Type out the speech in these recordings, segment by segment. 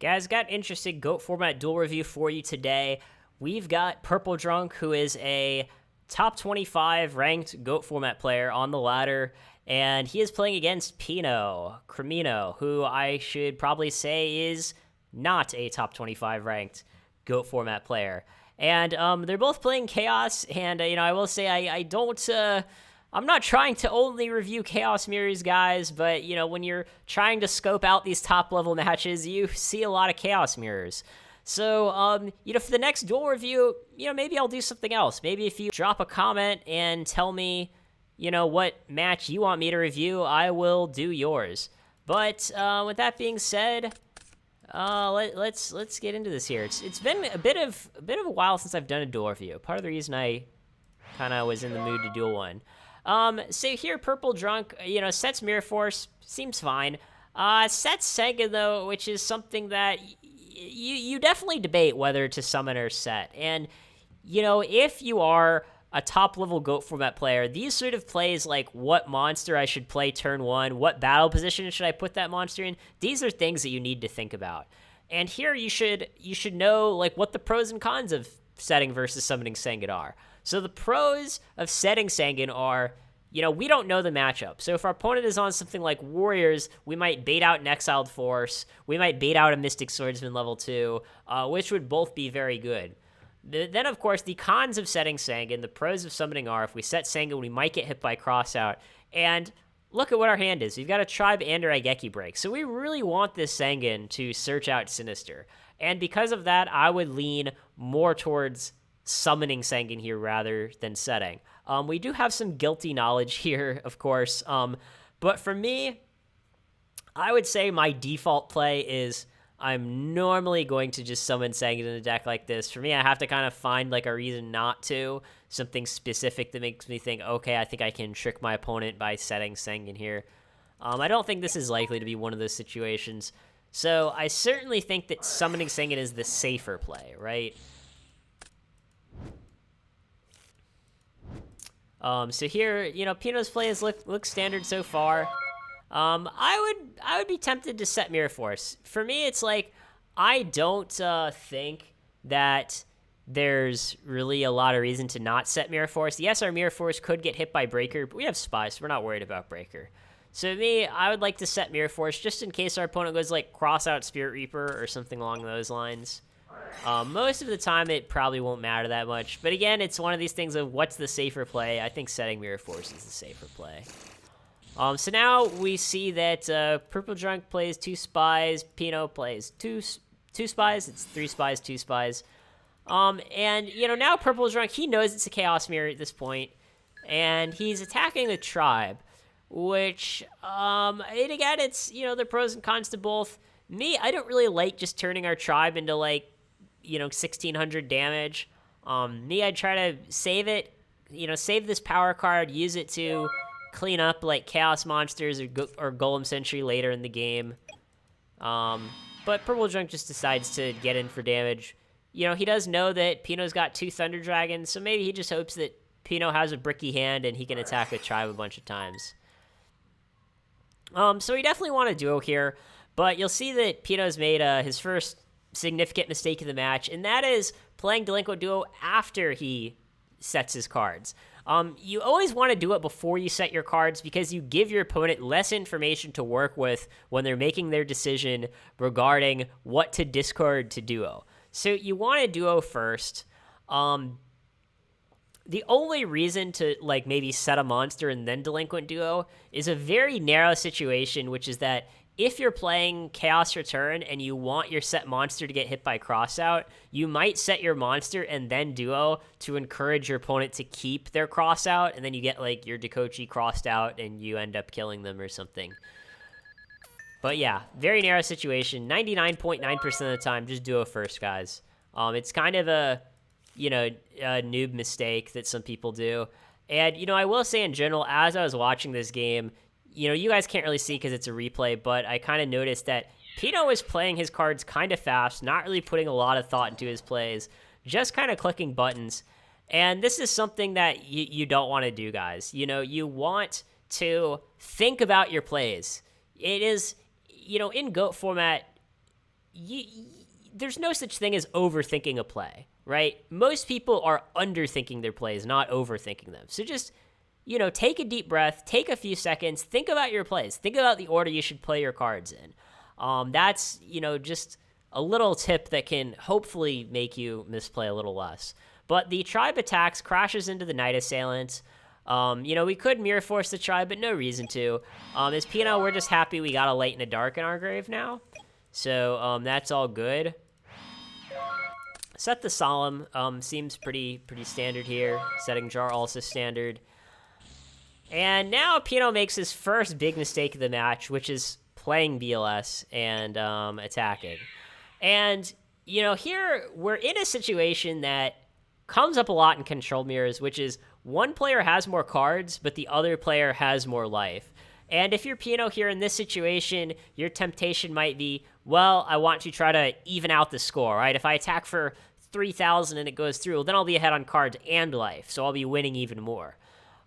Guys, got an interesting GOAT format duel review for you today. We've got Purple Drunk, who is a top 25 ranked GOAT format player on the ladder, and he is playing against Pino Cremino, who I should probably say is not a top 25 ranked GOAT format player. And they're both playing Chaos, and I will say I don't. I'm not trying to only review Chaos Mirrors, guys, but, when you're trying to scope out these top-level matches, you see a lot of Chaos Mirrors. So, for the next duel review, maybe I'll do something else. Maybe if you drop a comment and tell me, what match you want me to review, I will do yours. But, with that being said, let's get into this here. It's been a bit of a while since I've done a duel review. Part of the reason I kind of was in the mood to duel one. So here, Purple Drunk, sets Mirror Force, seems fine. Sets Sengen, though, which is something that you definitely debate whether to summon or set. And, if you are a top-level GOAT format player, these sort of plays like what monster I should play turn one, what battle position should I put that monster in, these are things that you need to think about. And here you should know, like, what the pros and cons of setting versus summoning Sengen are. So the pros of setting Sengen are, we don't know the matchup. So if our opponent is on something like Warriors, we might bait out an Exiled Force. We might bait out a Mystic Swordsman level 2, which would both be very good. Then, of course, the cons of setting Sengen, the pros of summoning are, if we set Sengen, we might get hit by Crossout. And look at what our hand is. We've got a Tribe and a Raigeki break. So we really want this Sengen to search out Sinister. And because of that, I would lean more towards summoning Sengen here rather than setting. We do have some guilty knowledge here, of course, but for me, I would say my default play is I'm normally going to just summon Sengen in a deck like this. For me, I have to kind of find like a reason not to, something specific that makes me think, okay, I think I can trick my opponent by setting Sengen here. I don't think this is likely to be one of those situations, so I certainly think that summoning Sengen is the safer play, right? So here, Pino's play has looked standard so far. I would be tempted to set Mirror Force. For me, it's like, I don't think that there's really a lot of reason to not set Mirror Force. Yes, our Mirror Force could get hit by Breaker, but we have Spies, so we're not worried about Breaker. So me, I would like to set Mirror Force just in case our opponent goes like Cross Out Spirit Reaper or something along those lines. Most of the time, it probably won't matter that much. But again, it's one of these things of what's the safer play. I think setting Mirror Force is the safer play. So now we see that Purple Drunk plays 2 Spies. Pino plays two Spies. It's 3 Spies, 2 Spies. And, now Purple Drunk, he knows it's a Chaos Mirror at this point. And he's attacking the Tribe. Which, and again, it's, the pros and cons to both. Me, I don't really like just turning our Tribe into, like, 1,600 damage. Me, I'd try to save it, save this power card, use it to clean up, like, Chaos Monsters or Golem Sentry later in the game. But Purple Drunk just decides to get in for damage. He does know that Pino's got 2 Thunder Dragons, so maybe he just hopes that Pino has a bricky hand and he can attack the Tribe a bunch of times. So we definitely want a duo here, but you'll see that Pino's made his first significant mistake of the match, and that is playing Delinquent Duo after he sets his cards. You always want to do it before you set your cards because you give your opponent less information to work with when they're making their decision regarding what to discard to duo. So you want to duo first. The only reason to, like, maybe set a monster and then Delinquent Duo is a very narrow situation, which is that if you're playing Chaos Return and you want your set monster to get hit by Crossout, you might set your monster and then Duo to encourage your opponent to keep their Crossout, and then you get, like, your Dekochi crossed out and you end up killing them or something. But yeah, very narrow situation. 99.9% of the time, just Duo first, guys. It's kind of a noob mistake that some people do. And, I will say in general, as I was watching this game, you guys can't really see because it's a replay, but I kind of noticed that Pino was playing his cards kind of fast, not really putting a lot of thought into his plays, just kind of clicking buttons. And this is something that you don't want to do, guys. You want to think about your plays. It is, in GOAT format, there's no such thing as overthinking a play, right? Most people are underthinking their plays, not overthinking them. So just, take a deep breath, take a few seconds, think about your plays, think about the order you should play your cards in. That's, just a little tip that can hopefully make you misplay a little less. But the tribe attacks, crashes into the Knight Assailant. We could Mirror Force the tribe, but no reason to. As Pino, we're just happy we got a Light and a Dark in our grave now. So that's all good. Set the Solemn seems pretty standard here. Setting Jar also standard. And now Pino makes his first big mistake of the match, which is playing BLS and attacking. And, here we're in a situation that comes up a lot in control mirrors, which is one player has more cards, but the other player has more life. And if you're Pino here in this situation, your temptation might be, well, I want to try to even out the score, right? If I attack for 3,000 and it goes through, well, then I'll be ahead on cards and life, so I'll be winning even more.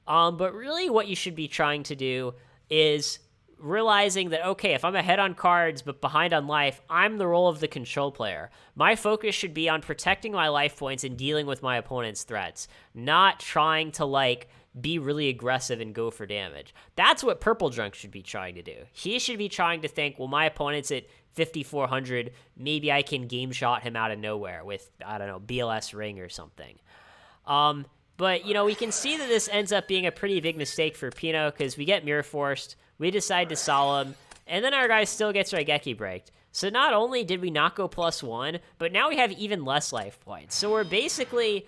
But really what you should be trying to do is realizing that, okay, if I'm ahead on cards but behind on life, I'm the role of the control player. My focus should be on protecting my life points and dealing with my opponent's threats, not trying to, be really aggressive and go for damage. That's what Purple Drunk should be trying to do. He should be trying to think, well, my opponent's at 5,400, maybe I can game shot him out of nowhere with, I don't know, BLS Ring or something. But, we can see that this ends up being a pretty big mistake for Pino because we get Mirror Forced, we decide to Solemn, and then our guy still gets Raigeki Braked. So not only did we not go +1, but now we have even less life points. So we're basically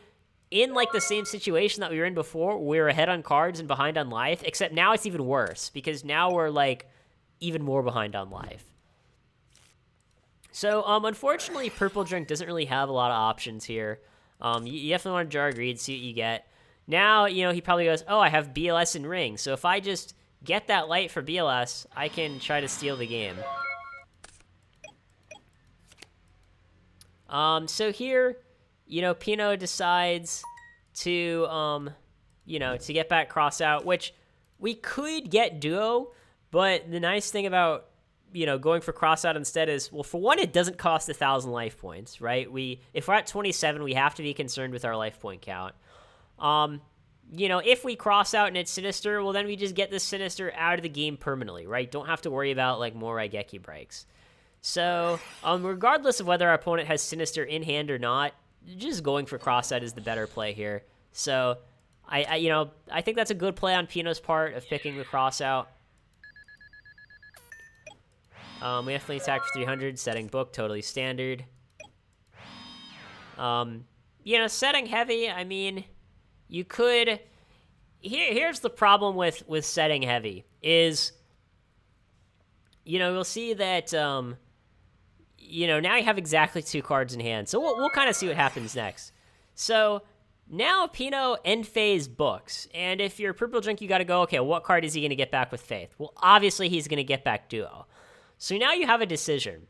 in, the same situation that we were in before. We were ahead on cards and behind on life, except now it's even worse because now we're, even more behind on life. So, unfortunately, Purple Drink doesn't really have a lot of options here. You definitely want to Jar Greed, see what you get. Now, he probably goes, oh, I have BLS and Ring. So if I just get that light for BLS, I can try to steal the game. So here, Pino decides to, to get back cross out, which we could get duo, but the nice thing about, going for cross out instead is, well, for one, it doesn't cost 1,000 life points, right? If we're at 27, we have to be concerned with our life point count. If we cross out and it's Sinister, well, then we just get this Sinister out of the game permanently, right? Don't have to worry about, more Raigeki breaks. So, regardless of whether our opponent has Sinister in hand or not, just going for cross out is the better play here. So, I think that's a good play on Pino's part of picking the cross out. We definitely attack for 300, setting book, totally standard. Setting heavy, I mean, you could... Here's the problem with setting heavy, is, you'll see that, now you have exactly 2 cards in hand. So we'll kind of see what happens next. So now Pino end phase books. And if you're Purple Drink, you got to go, okay, what card is he going to get back with Faith? Well, obviously he's going to get back Duo. So now you have a decision.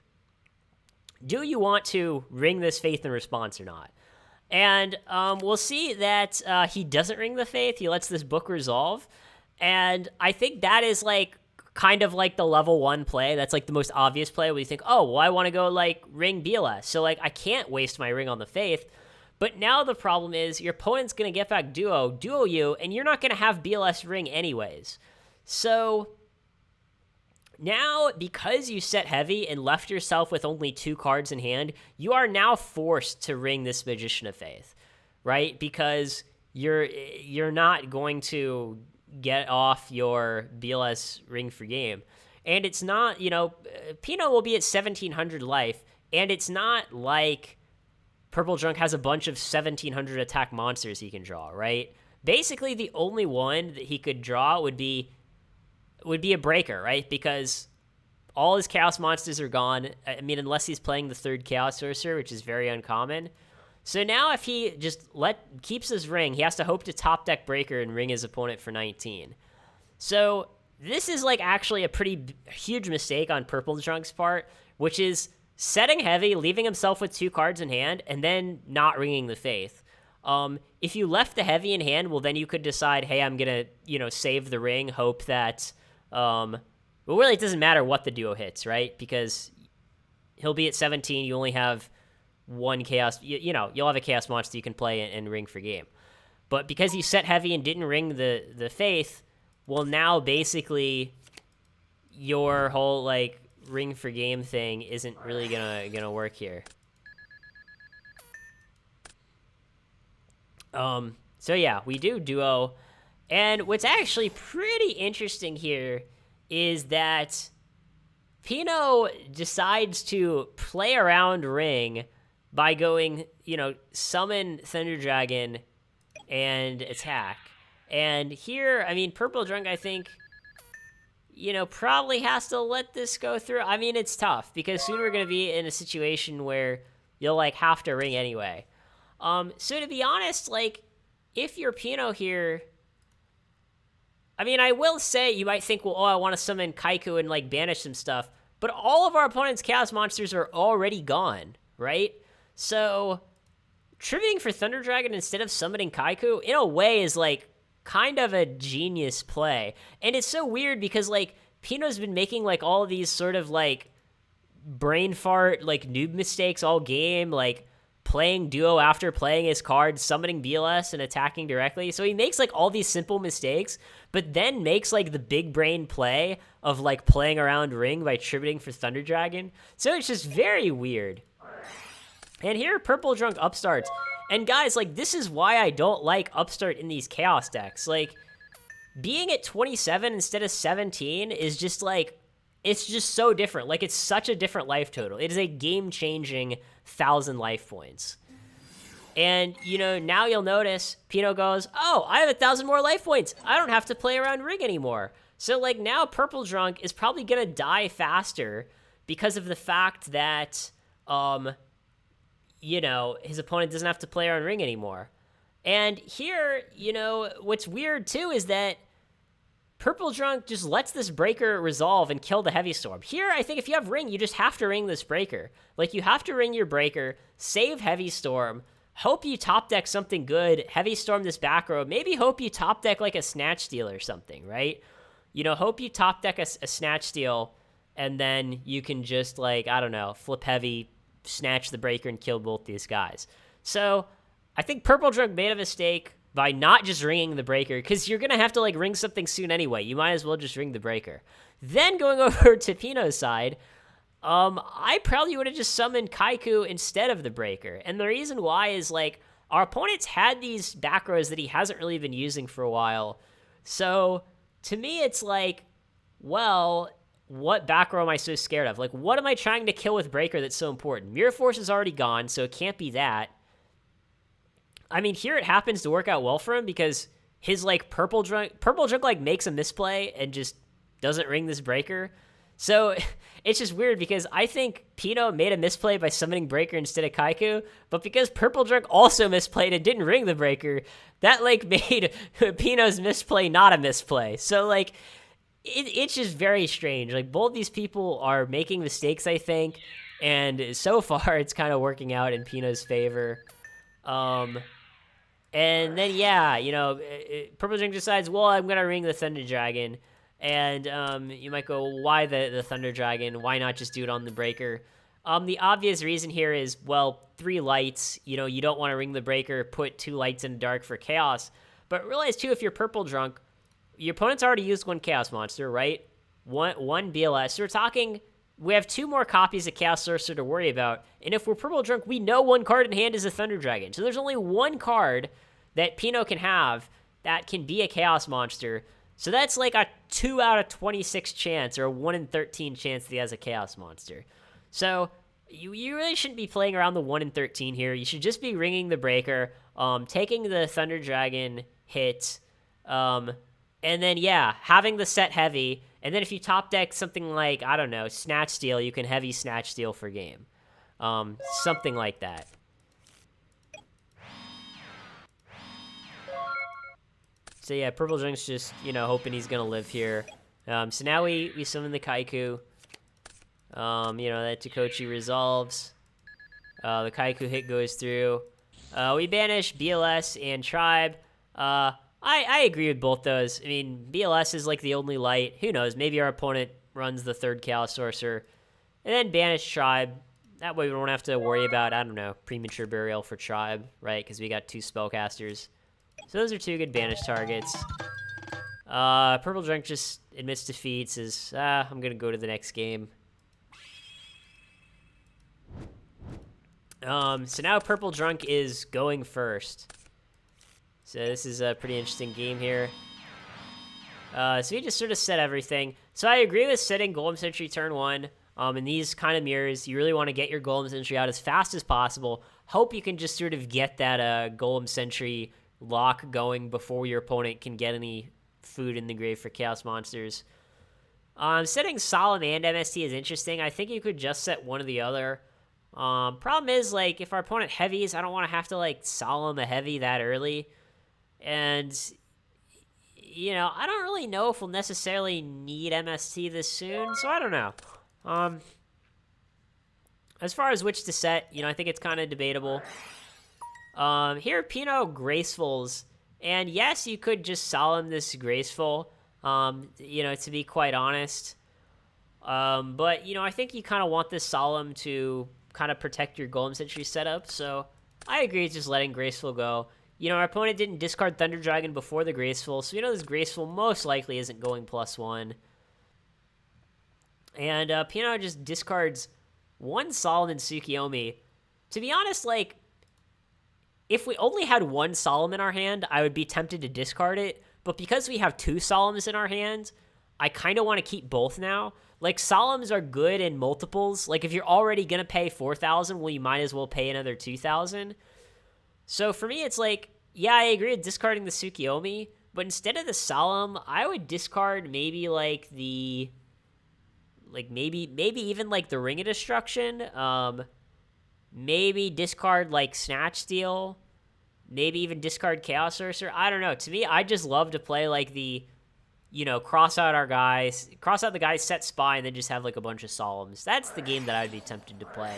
Do you want to ring this Faith in response or not? And we'll see that he doesn't ring the Faith. He lets this book resolve. And I think that is kind of the level 1 play. That's the most obvious play where you think, oh, well, I want to go ring BLS. So I can't waste my ring on the Faith. But now the problem is your opponent's going to get back duo you, and you're not going to have BLS ring anyways. So now, because you set heavy and left yourself with only 2 cards in hand, you are now forced to ring this Magician of Faith, right? Because you're not going to get off your BLS ring for game. And it's not, Pino will be at 1,700 life, and it's not like Purple Drunk has a bunch of 1,700 attack monsters he can draw, right? Basically, the only one that he could draw would be a breaker, right? Because all his Chaos monsters are gone. I mean, unless he's playing the 3rd Chaos Sorcerer, which is very uncommon. So now if he just keeps his ring, he has to hope to top deck breaker and ring his opponent for 19. So this is actually a pretty huge mistake on Purple Drunk's part, which is setting heavy, leaving himself with 2 cards in hand, and then not ringing the Faith. If you left the heavy in hand, well, then you could decide, hey, I'm going to, save the ring, hope that... well, really, it doesn't matter what the duo hits, right? Because he'll be at 17. You only have one chaos. You'll have a chaos monster you can play and ring for game. But because he set heavy and didn't ring the faith, well, now basically your whole like ring for game thing isn't really gonna work here. So yeah, we do duo, and what's actually pretty interesting here is that Pino decides to play around ring by going, summon Thunder Dragon and attack. And here, I mean, Purple Drunk, I think, probably has to let this go through. I mean, it's tough because soon we're going to be in a situation where you'll, like, have to ring anyway. So to be honest, like, if you're Pino here, I mean, I will say you might think, well, I want to summon Kaiku and, like, banish some stuff. But all of our opponent's chaos monsters are already gone, right? So tributing for Thunder Dragon instead of summoning Kaiku, in a way, is, like, kind of a genius play. And it's so weird because, like, Pino's been making, like, all of these sort of, like, brain fart, like, noob mistakes all game, like, playing duo after playing his card, summoning BLS and attacking directly. So he makes, like, all these simple mistakes, but then makes, like, the big brain play of, like, playing around ring by tributing for Thunder Dragon. So it's just very weird. And here, Purple Drunk upstarts. And guys, like, this is why I don't like upstart in these chaos decks. Like, being at 27 instead of 17 is just, like, it's just so different. Like, it's such a different life total. It is a game-changing 1,000 life points. And, now you'll notice Pino goes, oh, I have 1,000 more life points. I don't have to play around ring anymore. So, like, now Purple Drunk is probably going to die faster because of the fact that, his opponent doesn't have to play around ring anymore. And here, what's weird, too, is that Purple Drunk just lets this breaker resolve and kill the Heavy Storm. Here, I think if you have ring, you just have to ring this breaker. Like, you have to ring your breaker, save Heavy Storm, hope you top deck something good, Heavy Storm this back row, maybe hope you top deck, like, a Snatch Steal or something, right? Hope you top deck a Snatch Steal, and then you can just, like, I don't know, flip Heavy, snatch the breaker, and kill both these guys. So, I think Purple Drunk made a mistake by not just ringing the breaker, because you're going to have to, like, ring something soon anyway. You might as well just ring the breaker. Then going over to Pino's side, I probably would have just summoned Kaiku instead of the breaker. And the reason why is, like, our opponent's had these back rows that he hasn't really been using for a while. So, to me, it's like, well, what back row am I so scared of? Like, what am I trying to kill with breaker that's so important? Mirror Force is already gone, so it can't be that. I mean, here it happens to work out well for him because his, like, Purple Drunk, like, makes a misplay and just doesn't ring this breaker. So it's just weird because I think Pino made a misplay by summoning breaker instead of Kaiku, but because Purple Drunk also misplayed and didn't ring the breaker, that, like, made Pino's misplay not a misplay. So, like, it's just very strange. Like, both these people are making mistakes, I think, and so far it's kind of working out in Pino's favor. And then, yeah, Purple Drink decides, well, I'm going to ring the Thunder Dragon. And you might go, why the Thunder Dragon? Why not just do it on the breaker? The obvious reason here is, well, 3 lights. You don't want to ring the breaker, put 2 lights in the dark for chaos. But realize, too, if you're Purple Drunk, your opponent's already used 1 chaos monster, right? One BLS. So we're talking, we have 2 more copies of Chaos Sorcerer to worry about. And if we're Purple Drunk, we know 1 card in hand is a Thunder Dragon. So there's only 1 card that Pino can have that can be a Chaos Monster. So that's like a 2 out of 26 chance, or a 1 in 13 chance that he has a Chaos Monster. So you really shouldn't be playing around the 1 in 13 here. You should just be ringing the breaker, taking the Thunder Dragon hit, and then, yeah, having the set heavy. And then if you top deck something like, I don't know, Snatch Steal, you can heavy Snatch Steal for game. Something like that. So yeah, Purple Drunk's just, hoping he's going to live here. So now we summon the Kaiku. That Takochi resolves. The Kaiku hit goes through. We banish BLS and Tribe. I agree with both those. I mean, BLS is like the only light. Who knows? Maybe our opponent runs the 3rd Chaos Sorcerer. And then banish tribe. That way we don't have to worry about, I don't know, premature burial for tribe, right? Because we got 2 spellcasters. So those are 2 good banish targets. Purple Drunk just admits defeat, says, I'm going to go to the next game. So now Purple Drunk is going first. So this is a pretty interesting game here. So he just sort of set everything. So I agree with setting Golem Sentry turn 1. In these kind of mirrors, you really want to get your Golem Sentry out as fast as possible. Hope you can just sort of get that Golem Sentry lock going before your opponent can get any food in the grave for Chaos Monsters. Setting Solemn and MST is interesting. I think you could just set one or the other. Problem is, like, if our opponent heavies, I don't want to have to, like, Solemn a heavy that early. And, you know, I don't really know if we'll necessarily need MST this soon, so I don't know. As far as which to set, you know, I think it's kind of debatable. Here, Pino Gracefuls. And yes, you could just Solemn this Graceful, you know, to be quite honest. But, you know, I think you kind of want this Solemn to kind of protect your Golem Sentry setup, so I agree with just letting Graceful go. You know, our opponent didn't discard Thunder Dragon before the Graceful, so you know this Graceful most likely isn't going +1. And Pino just discards 1 Solemn and Tsukiyomi. To be honest, like, if we only had 1 Solemn in our hand, I would be tempted to discard it, but because we have 2 Solemns in our hand, I kind of want to keep both now. Like, Solemns are good in multiples. Like, if you're already going to pay 4,000, well, you might as well pay another 2,000. So for me, it's like, yeah, I agree with discarding the Tsukiyomi, but instead of the Solemn, I would discard maybe, like, the... Like, maybe even, like, the Ring of Destruction. Maybe discard, like, Snatch Steal. Maybe even discard Chaos Sorcerer. I don't know. To me, I just love to play, like, the... You know, cross out our guys, cross out the guys, set Spy, and then just have, like, a bunch of Solemns. That's the game that I'd be tempted to play.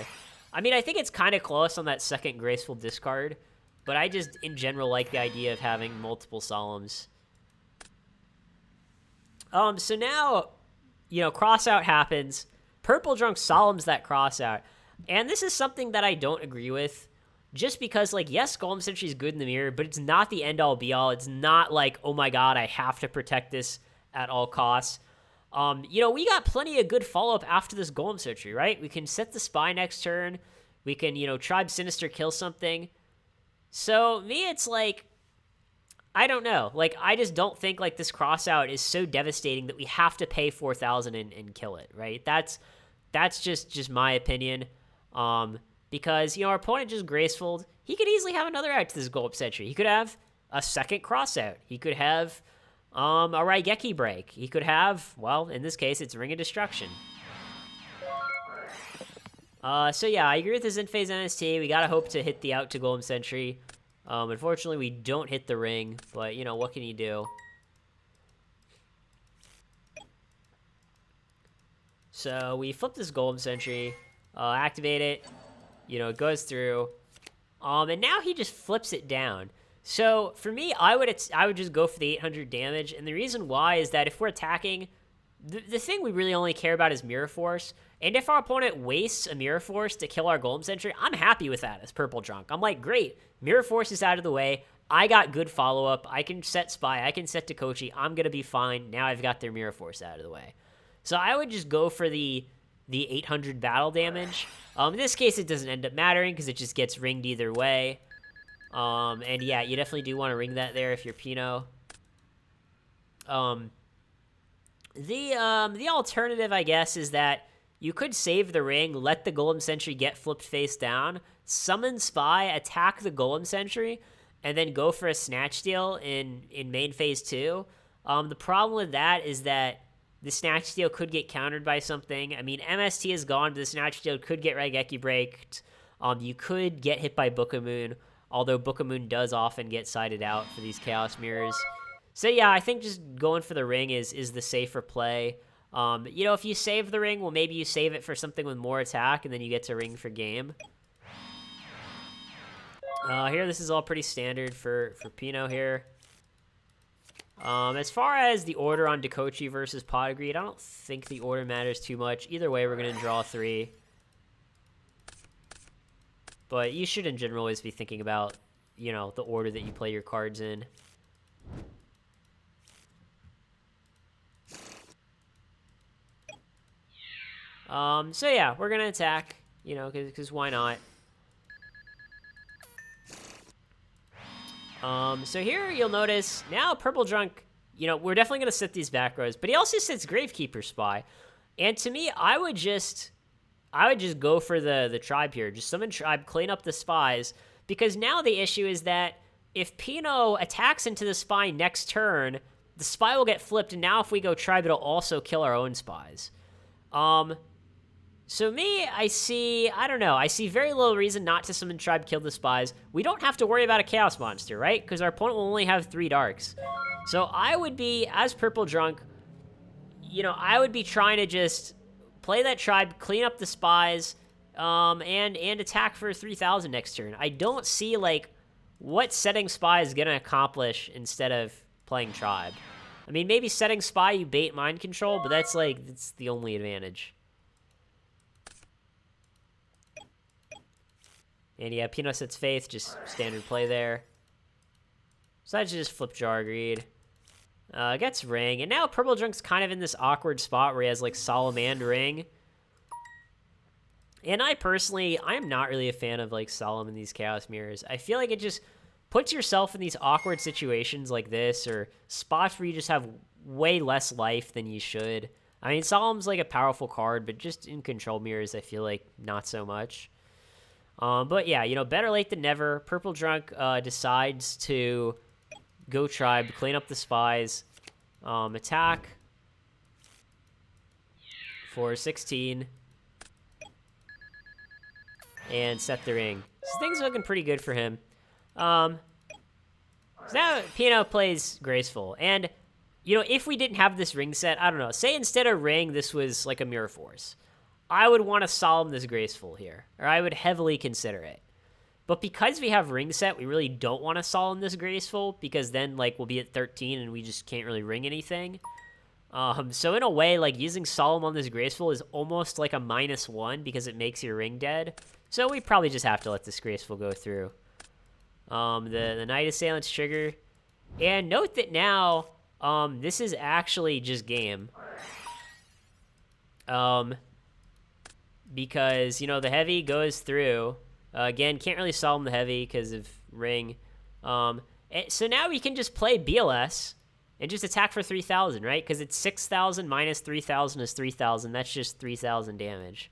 I mean, I think it's kind of close on that second Graceful discard, but I just, in general, like the idea of having multiple Solemns. So now, you know, cross out happens. Purple Drunk Solemns that cross out. And this is something that I don't agree with. Just because, like, yes, Golem Sentry is good in the mirror, but it's not the end-all, be-all. It's not like, oh my god, I have to protect this at all costs. You know, we got plenty of good follow-up after this Golem Sentry, right? We can set the Spy next turn. We can, you know, Tribe Sinister kill something. So, me, it's like, I don't know. Like, I just don't think, like, this crossout is so devastating that we have to pay 4,000 and kill it, right? That's just my opinion. Because, you know, our opponent just Graceful'd. He could easily have another out to this Golem Sentry. He could have a second crossout. He could have a Raigeki break. He could have, well, in this case, it's Ring of Destruction. So yeah, I agree with this in-phase MST. We gotta hope to hit the out to Golem Sentry. Unfortunately, we don't hit the ring, but, you know, what can you do? So we flip this Golem Sentry, activate it. You know, it goes through, and now he just flips it down. So for me, I would just go for the 800 damage, and the reason why is that if we're attacking, the thing we really only care about is Mirror Force, and if our opponent wastes a Mirror Force to kill our Golem Sentry, I'm happy with that as Purple Drunk. I'm like, great, Mirror Force is out of the way, I got good follow-up, I can set Spy, I can set Takochi, I'm gonna be fine, now I've got their Mirror Force out of the way. So I would just go for the 800 battle damage. In this case, it doesn't end up mattering because it just gets ringed either way. And yeah, you definitely do want to ring that there if you're Pino. The alternative, I guess, is that you could save the ring, let the Golem Sentry get flipped face down, summon Spy, attack the Golem Sentry, and then go for a Snatch Steal in main phase 2. The problem with that is that the Snatch Steal could get countered by something. I mean, MST is gone, but the Snatch Steal could get Raigeki braked. You could get hit by Book of Moon, although Book of Moon does often get sided out for these Chaos Mirrors. So yeah, I think just going for the ring is the safer play. You know, if you save the ring, well, maybe you save it for something with more attack, and then you get to ring for game. Here, this is all pretty standard for Pino here. As far as the order on Dakochi versus Pot Greed, I don't think the order matters too much. Either way, we're going to draw 3. But you should, in general, always be thinking about, you know, the order that you play your cards in. So yeah, we're going to attack, you know, because why not? So here you'll notice now Purple Drunk, you know, we're definitely going to sit these back rows, but he also sits Gravekeeper Spy. And to me, I would just go for the tribe here. Just summon tribe, clean up the spies, because now the issue is that if Pino attacks into the spy next turn, the spy will get flipped, and now if we go tribe, it'll also kill our own spies. So me, I see very little reason not to summon tribe, kill the spies. We don't have to worry about a chaos monster, right? Because our opponent will only have 3 darks. So I would be, as Purple Drunk, you know, I would be trying to just play that tribe, clean up the spies, and attack for 3,000 next turn. I don't see, like, what setting spy is going to accomplish instead of playing tribe. I mean, maybe setting spy, you bait mind control, but that's the only advantage. And yeah, Pino sets Faith, just standard play there. So I just flip Jar Greed. Gets Ring, and now Purple Drunk's kind of in this awkward spot where he has, like, Solemn and Ring. And I'm not really a fan of, like, Solemn in these Chaos Mirrors. I feel like it just puts yourself in these awkward situations like this, or spots where you just have way less life than you should. I mean, Solemn's, like, a powerful card, but just in Control Mirrors, I feel like not so much. But yeah, you know, better late than never. Purple Drunk decides to go tribe, clean up the spies, attack for 16, and set the ring. So things are looking pretty good for him. So now Pino plays Graceful, and you know, if we didn't have this ring set, I don't know, say instead of ring, this was like a Mirror Force, I would want to Solemn this Graceful here, or I would heavily consider it. But because we have ring set, we really don't want to Solemn this Graceful, because then, like, we'll be at 13 and we just can't really ring anything. So in a way, like, using Solemn on this Graceful is almost like a -1 because it makes your ring dead. So we probably just have to let this Graceful go through. The Night Assailant's trigger. And note that now, this is actually just game. Because, you know, the heavy goes through. Again, can't really Solemn the heavy because of ring. So now we can just play BLS and just attack for 3,000, right? Because it's 6,000 minus 3,000 is 3,000. That's just 3,000 damage.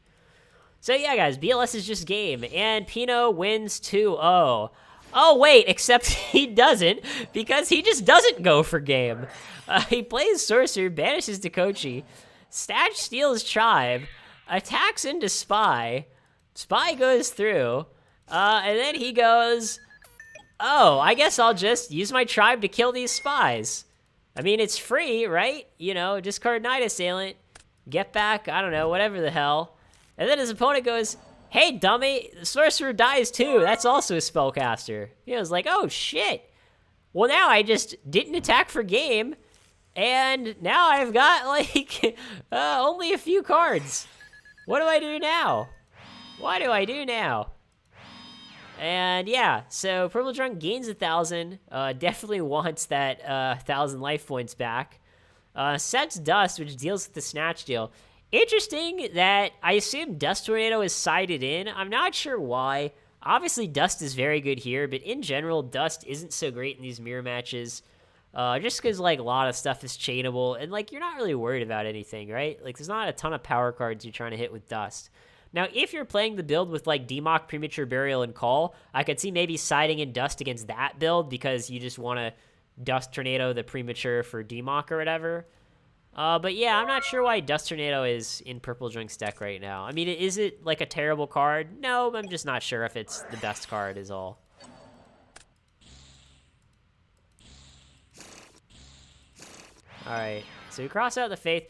So yeah, guys, BLS is just game. And Pino wins 2-0. Oh, wait, except he doesn't, because he just doesn't go for game. He plays Sorcerer, banishes Dakochi, Statch steals Tribe, attacks into Spy, Spy goes through, and then he goes, oh, I guess I'll just use my tribe to kill these spies. I mean, it's free, right? You know, discard Night Assailant, get back, I don't know, whatever the hell. And then his opponent goes, hey, dummy, the sorcerer dies too. That's also a spellcaster. He was like, oh, shit. Well, now I just didn't attack for game, and now I've got, like, only a few cards. What do I do now? What do I do now? And yeah, so Purple Drunk gains 1,000. Definitely wants that 1,000 life points back. Sets Dust, which deals with the Snatch deal. Interesting that I assume Dust Tornado is sided in. I'm not sure why. Obviously, Dust is very good here, but in general, Dust isn't so great in these mirror matches. Just because, like, a lot of stuff is chainable, and, like, you're not really worried about anything, right? Like, there's not a ton of power cards you're trying to hit with Dust. Now, if you're playing the build with, like, Demock, Premature Burial, and Call, I could see maybe siding in Dust against that build because you just want to Dust Tornado the Premature for Demock or whatever. But yeah, I'm not sure why Dust Tornado is in Purple Drunk's deck right now. I mean, is it, like, a terrible card? No, I'm just not sure if it's the best card is all. Alright, so we cross out the Faith.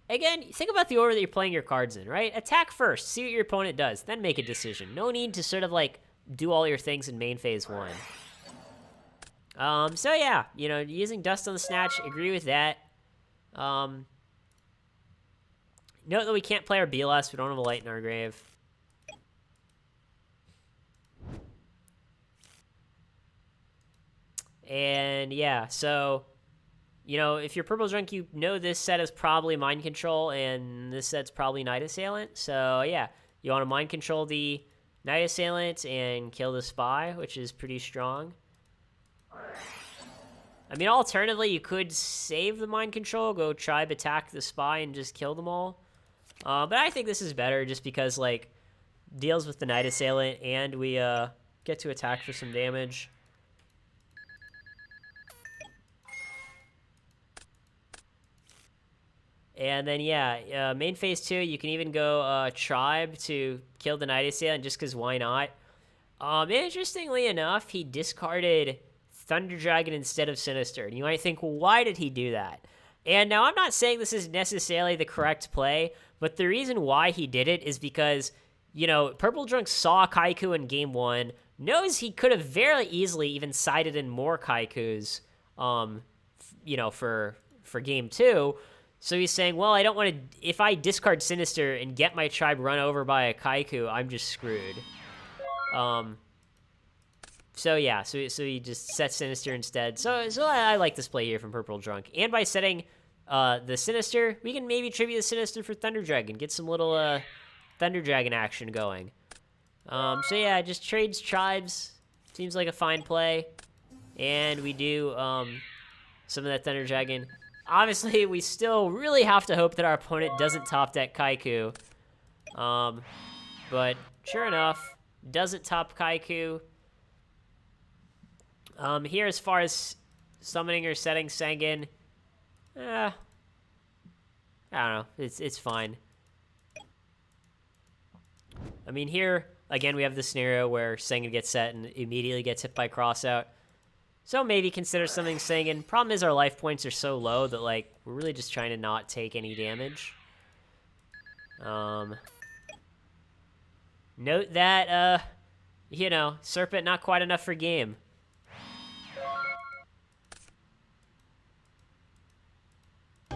Again, think about the order that you're playing your cards in, right? Attack first, see what your opponent does, then make a decision. No need to sort of, like, do all your things in main phase 1. So yeah, you know, using Dust on the Snatch, agree with that. Note that we can't play our BLS. We don't have a light in our grave. And yeah, so, you know, if you're Purple Drunk, you know this set is probably Mind Control, and this set's probably Night Assailant. So yeah, you want to Mind Control the Night Assailant and kill the Spy, which is pretty strong. I mean, alternatively, you could save the Mind Control, go Tribe attack the Spy, and just kill them all. But I think this is better just because, like, deals with the Night Assailant, and we get to attack for some damage. And then, yeah, main phase 2, you can even go Tribe to kill the Night Assailant just because why not? Interestingly enough, he discarded Thunder Dragon instead of Sinister. And you might think, well, why did he do that? And now I'm not saying this is necessarily the correct play, but the reason why he did it is because, you know, Purple Drunk saw Kaiku in game 1, knows he could have very easily even sided in more Kaikus, you know, for game 2. So he's saying, well, I don't want to, if I discard Sinister and get my tribe run over by a Kaiku, I'm just screwed. So yeah, so he just sets Sinister instead. So I like this play here from Purple Drunk. And by setting the Sinister, we can maybe tribute the Sinister for Thunder Dragon, get some little Thunder Dragon action going. So yeah, just trades tribes. Seems like a fine play. And we do some of that Thunder Dragon. Obviously, we still really have to hope that our opponent doesn't top deck Kaiku. But sure enough, doesn't top Kaiku. Here, as far as summoning or setting Sengen, I don't know. It's fine. I mean, here, again, we have the scenario where Sengen gets set and immediately gets hit by Crossout. So maybe consider something Sengen. Problem is our life points are so low that, like, we're really just trying to not take any damage. Note that, you know, Serpent not quite enough for game.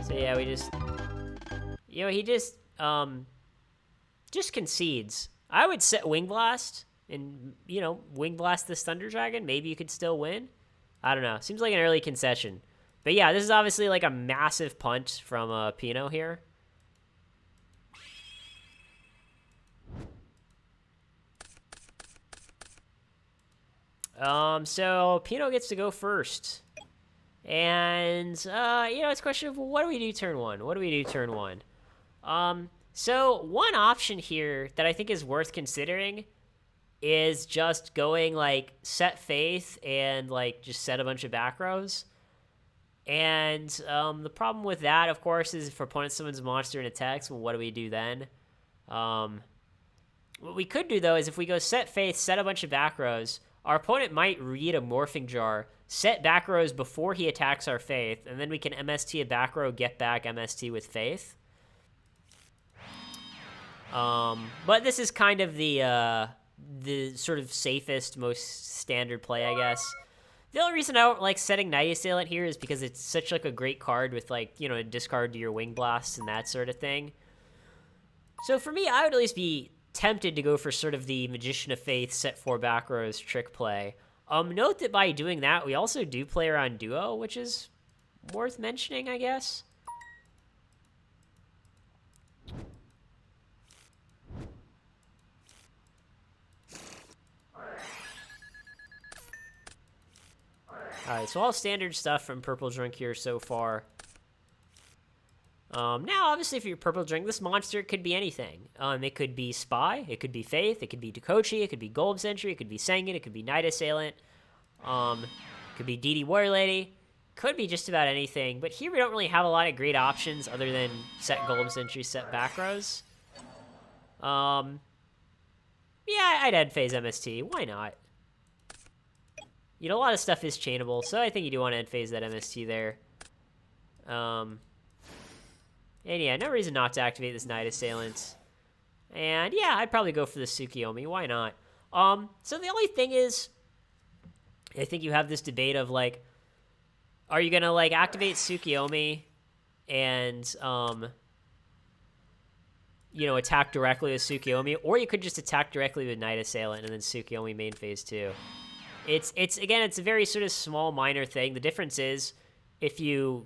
So yeah, we just, you know, he just concedes. I would set Wing Blast and, you know, Wing Blast this Thunder Dragon. Maybe you could still win. I don't know. Seems like an early concession. But yeah, this is obviously like a massive punch from Pino here. So Pino gets to go first. And, you know, it's a question of, well, what do we do turn 1? What do we do turn 1? So one option here that I think is worth considering is just going, like, set Faith and, like, just set a bunch of back rows. And the problem with that, of course, is if our opponent summons a monster and attacks, well, what do we do then? What we could do, though, is if we go set Faith, set a bunch of back rows, our opponent might read a Morphing Jar, set back rows before he attacks our Faith, and then we can MST a back row, get back MST with Faith. But this is kind of the sort of safest, most standard play, I guess. The only reason I don't like setting Night Assailant here is because it's such, like, a great card with, like, you know, a discard to your Wing Blasts and that sort of thing. So for me, I would at least be tempted to go for sort of the Magician of Faith, set 4 back rows trick play. Note that by doing that, we also do play around Duo, which is worth mentioning, I guess. Alright, so all standard stuff from Purple Drink here so far. Now, obviously, if you're Purple Drink, this monster could be anything. It could be Spy, it could be Faith, it could be Dakochi, it could be Golem Sentry, it could be Sengen, it could be Night Assailant, it could be DD Warrior Lady, could be just about anything. But here we don't really have a lot of great options other than set Golem Sentry, set back rows. Yeah, I'd end phase MST. Why not? You know, a lot of stuff is chainable, so I think you do want to end phase that MST there. And yeah, no reason not to activate this Night Assailant. And yeah, I'd probably go for the Tsukiyomi. Why not? So the only thing is, I think you have this debate of, like, are you going to, like, activate Tsukiyomi and, you know, attack directly with Tsukiyomi, or you could just attack directly with Knight Assailant and then Tsukiyomi main phase 2. It's a very sort of small, minor thing. The difference is if you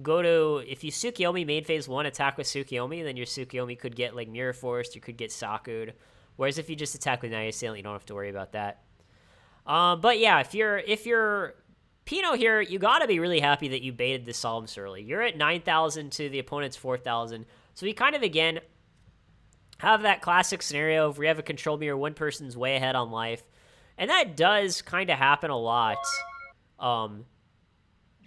Tsukiyomi main phase 1 attack with Tsukiyomi, then your Tsukiyomi could get, like, Mirror Forced, you could get Saku'd. Whereas if you just attack with Knight Assailant, you don't have to worry about that. But yeah, if you're Pino here, you gotta be really happy that you baited the Solemns early. You're at 9,000 to the opponent's 4,000. So we kind of, again, have that classic scenario where you have a control mirror, one person's way ahead on life. And that does kind of happen a lot,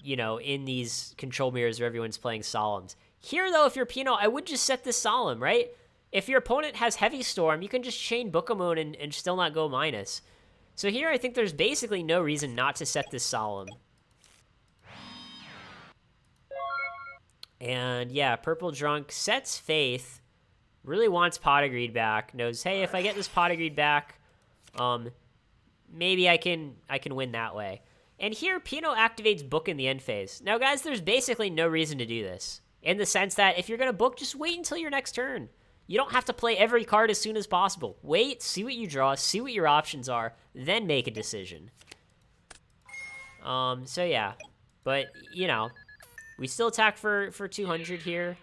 you know, in these control mirrors where everyone's playing Solemns. Here, though, if you're Pino, I would just set this Solemn, right? If your opponent has Heavy Storm, you can just chain Bookamoon and still not go minus. So here, I think there's basically no reason not to set this Solemn. And yeah, Purple Drunk sets Faith, really wants Pot of Greed back, knows, hey, if I get this Pot of Greed back, maybe I can win that way. And here, Pino activates Book in the end phase. Now, guys, there's basically no reason to do this, in the sense that if you're going to book, just wait until your next turn. You don't have to play every card as soon as possible. Wait, see what you draw, see what your options are, then make a decision. So yeah. But, you know, we still attack for 200 here.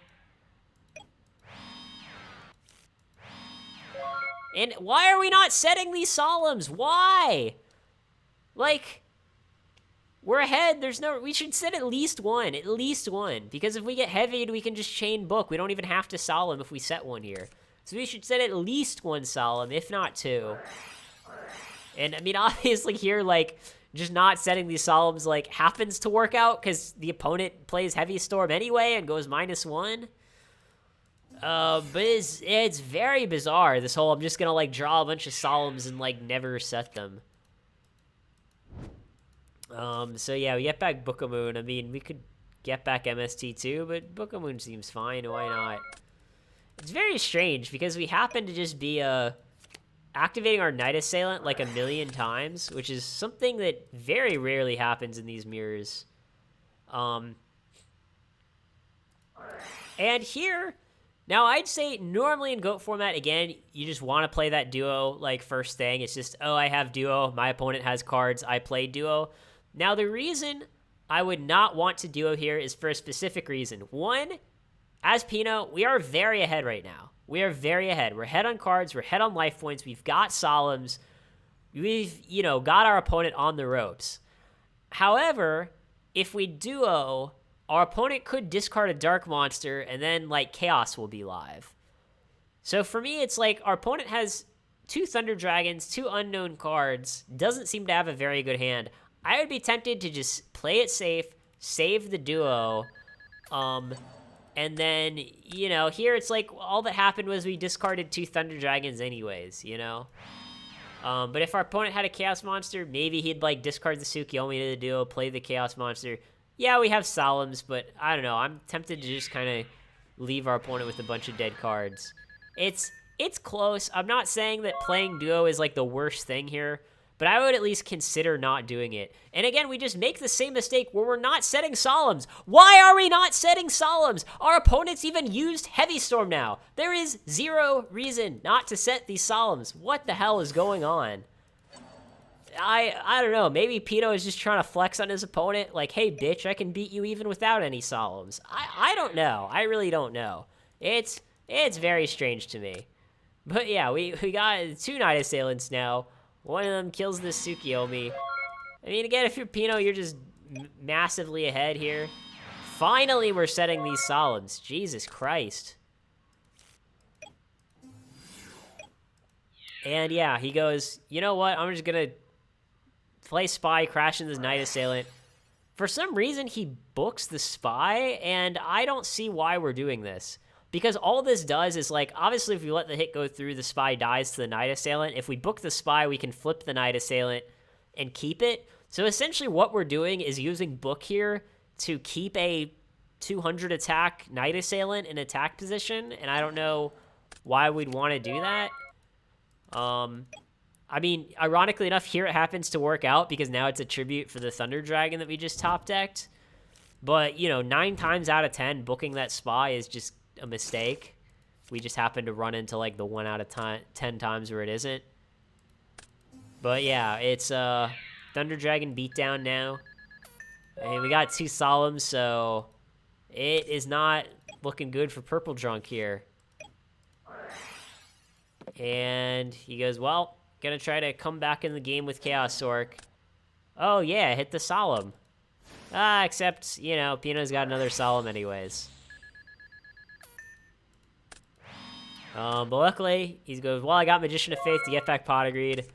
And why are we not setting these Solemns? Why? Like, we're ahead. We should set at least one. At least one. Because if we get heavied, we can just chain Book. We don't even have to Solemn if we set one here. So we should set at least one Solemn, if not two. And, I mean, obviously here, like, just not setting these Solemns, like, happens to work out because the opponent plays Heavy Storm anyway and goes -1. But it's very bizarre, this whole I'm just gonna, like, draw a bunch of Solemns and, like, never set them. So yeah, we get back Bookamoon. I mean, we could get back MST too, but Bookamoon seems fine. Why not? It's very strange because we happen to just be activating our Knight Assailant like 1,000,000 times, which is something that very rarely happens in these mirrors. And here, now I'd say normally in GOAT format, again, you just want to play that duo like first thing. It's just, oh, I have duo, my opponent has cards, I play duo. Now, the reason I would not want to duo here is for a specific reason. One, as Pino, we are very ahead right now. We are very ahead. We're ahead on cards. We're ahead on life points. We've got Solemns. We've, you know, got our opponent on the ropes. However, if we duo, our opponent could discard a Dark Monster, and then, like, Chaos will be live. So for me, it's like our opponent has 2 Thunder Dragons, 2 unknown cards, doesn't seem to have a very good hand. I would be tempted to just play it safe, save the duo, and then, you know, here it's like all that happened was we discarded 2 Thunder Dragons anyways, you know? But if our opponent had a Chaos Monster, maybe he'd, like, discard the Tsukiyomi to the duo, play the Chaos Monster. Yeah, we have Solemns, but I don't know. I'm tempted to just kind of leave our opponent with a bunch of dead cards. It's close. I'm not saying that playing duo is, like, the worst thing here, but I would at least consider not doing it. And again, we just make the same mistake where we're not setting Solemns. Why are we not setting Solemns? Our opponents even used Heavy Storm now. There is 0 reason not to set these Solemns. What the hell is going on? I don't know. Maybe Pino is just trying to flex on his opponent. Like, hey, bitch, I can beat you even without any Solemns. I don't know. I really don't know. It's very strange to me. But yeah, we got 2 Knight Assailants now. One of them kills this Tsukiyomi. I mean, again, if you're Pino, you're just massively ahead here. Finally, we're setting these Solemns. Jesus Christ. And yeah, he goes, you know what? I'm just going to play Spy, crash into this Knight Assailant. For some reason, he books the Spy, and I don't see why we're doing this. Because all this does is, like, obviously if we let the hit go through, the Spy dies to the Knight Assailant. If we book the Spy, we can flip the Knight Assailant and keep it. So essentially what we're doing is using Book here to keep a 200 attack Knight Assailant in attack position, and I don't know why we'd want to do that. I mean, ironically enough, here it happens to work out because now it's a tribute for the Thunder Dragon that we just top decked. But, you know, 9 times out of 10, booking that spy is just a mistake. We just happen to run into, like, the 1 out of 10 times where it isn't. But, yeah, it's Thunder Dragon beatdown now. And we got 2 Solemns, so it is not looking good for Purple Drunk here. And he goes, well, gonna try to come back in the game with Chaos Orc. Oh, yeah, hit the Solemn. Except, you know, Pino's got another Solemn anyways. But luckily, he goes, well, I got Magician of Faith to get back Pot of Greed.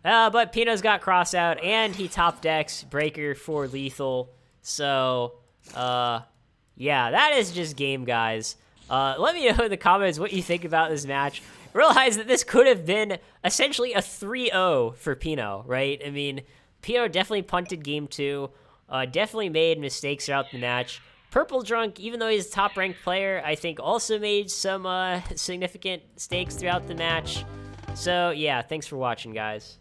But Pino's got Cross out, and he top decks Breaker for lethal. So, yeah, that is just game, guys. Let me know in the comments what you think about this match. Realize that this could have been essentially a 3-0 for Pino, right? I mean, Pino definitely punted game 2. Definitely made mistakes throughout the match. Purple Drunk, even though he's a top-ranked player, I think also made some significant mistakes throughout the match. So, yeah, thanks for watching, guys.